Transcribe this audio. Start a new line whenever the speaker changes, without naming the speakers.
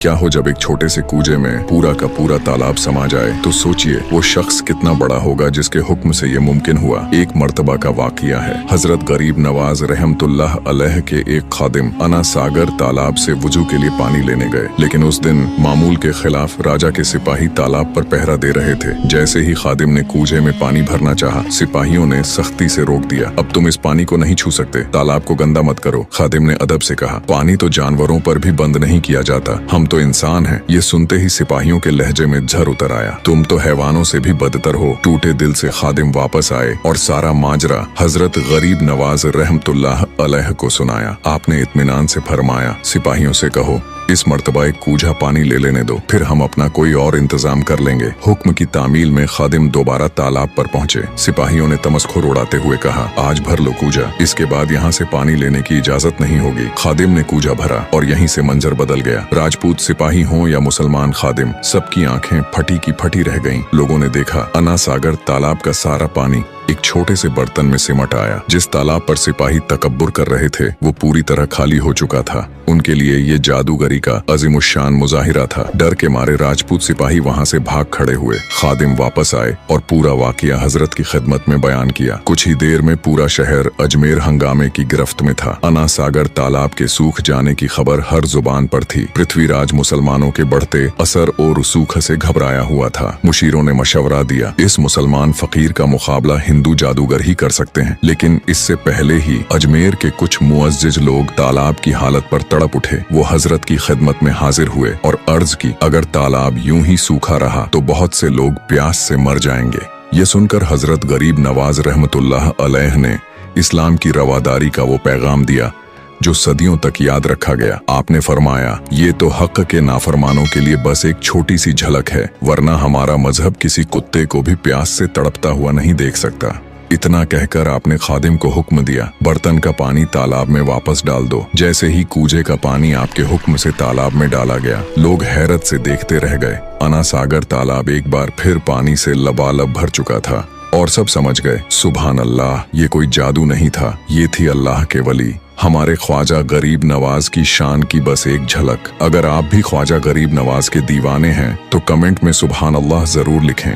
क्या हो जब एक छोटे से कूजे में पूरा का पूरा तालाब समा जाए। तो सोचिए वो शख्स कितना बड़ा होगा जिसके हुक्म से ये मुमकिन हुआ। एक मर्तबा का वाकया है। हजरत गरीब नवाज रहमतुल्लाह अलैह के एक खादिम अना सागर तालाब से वुजू के लिए पानी लेने गए, लेकिन उस दिन मामूल के खिलाफ राजा के सिपाही तालाब पर पहरा दे रहे थे। जैसे ही खादिम ने कूजे में पानी भरना चाहा, सिपाहियों ने सख्ती से रोक दिया। अब तुम इस पानी को नहीं छू सकते, तालाब को गंदा मत करो। खादिम ने अदब से कहा, पानी तो जानवरों पर भी बंद नहीं किया जाता, हम तो इंसान हैं। ये सुनते ही सिपाहियों के लहजे में झर उतर आया, तुम तो हैवानों से भी बदतर हो। टूटे दिल से खादिम वापस आए और सारा माजरा हजरत गरीब नवाज रहमतुल्लाह अलैह को सुनाया। आपने इत्मीनान से फरमाया, सिपाहियों से कहो इस मर्तबा एक कूजा पानी ले लेने दो, फिर हम अपना कोई और इंतजाम कर लेंगे। हुक्म की तामील में खादिम दोबारा तालाब पर पहुंचे। सिपाहियों ने तमस्खुर उड़ाते हुए कहा, आज भर लो कूजा, इसके बाद यहाँ से पानी लेने की इजाजत नहीं होगी। खादिम ने कूजा भरा और यहीं से मंजर बदल गया। राजपूत सिपाही हों या मुसलमान खादिम, सबकी आंखें फटी की फटी रह गईं। लोगों ने देखा अना सागर तालाब का सारा पानी एक छोटे से बर्तन में सिमट आया। जिस तालाब पर सिपाही तकब्बुर कर रहे थे वो पूरी तरह खाली हो चुका था। उनके लिए ये जादूगरी का अजीमुशान मुजाहिरा था। डर के मारे राजपूत सिपाही वहां से भाग खड़े हुए। खादिम वापस आए और पूरा वाकया हजरत की खिदमत में बयान किया। कुछ ही देर में पूरा शहर अजमेर हंगामे की गिरफ्त में था। अना सागर तालाब के सूख जाने की खबर हर जुबान पर थी। पृथ्वीराज मुसलमानों के बढ़ते असर और रसूख से घबराया हुआ था। मुशीरों ने मशवरा दिया, इस मुसलमान फकीर का मुकाबला हिंदू जादूगर ही कर सकते हैं। लेकिन इससे पहले ही अजमेर के कुछ मुअज्जिज लोग तालाब की हालत पर तड़प उठे। वो हजरत की खिदमत में हाजिर हुए और अर्ज की, अगर तालाब यूं ही सूखा रहा तो बहुत से लोग प्यास से मर जाएंगे। ये सुनकर हजरत गरीब नवाज रहमतुल्लाह अलैह ने इस्लाम की रवादारी का वो पैगाम दिया जो सदियों तक याद रखा गया। आपने फरमाया, ये तो हक के नाफरमानों के लिए बस एक छोटी सी झलक है, वरना हमारा मजहब किसी कुत्ते को भी प्यास से तड़पता हुआ नहीं देख सकता। इतना कहकर आपने खादिम को हुक्म दिया, बर्तन का पानी तालाब में वापस डाल दो। जैसे ही कूजे का पानी आपके हुक्म से तालाब में डाला गया, लोग हैरत से देखते रह गए। अना सागर तालाब एक बार फिर पानी से लबालब भर चुका था और सब समझ गए, सुभान अल्लाह, ये कोई जादू नहीं था, ये थी अल्लाह के वली, हमारे ख्वाजा गरीब नवाज की शान की बस एक झलक। अगर आप भी ख्वाजा गरीब नवाज के दीवाने हैं तो कमेंट में सुभान अल्लाह जरूर लिखें।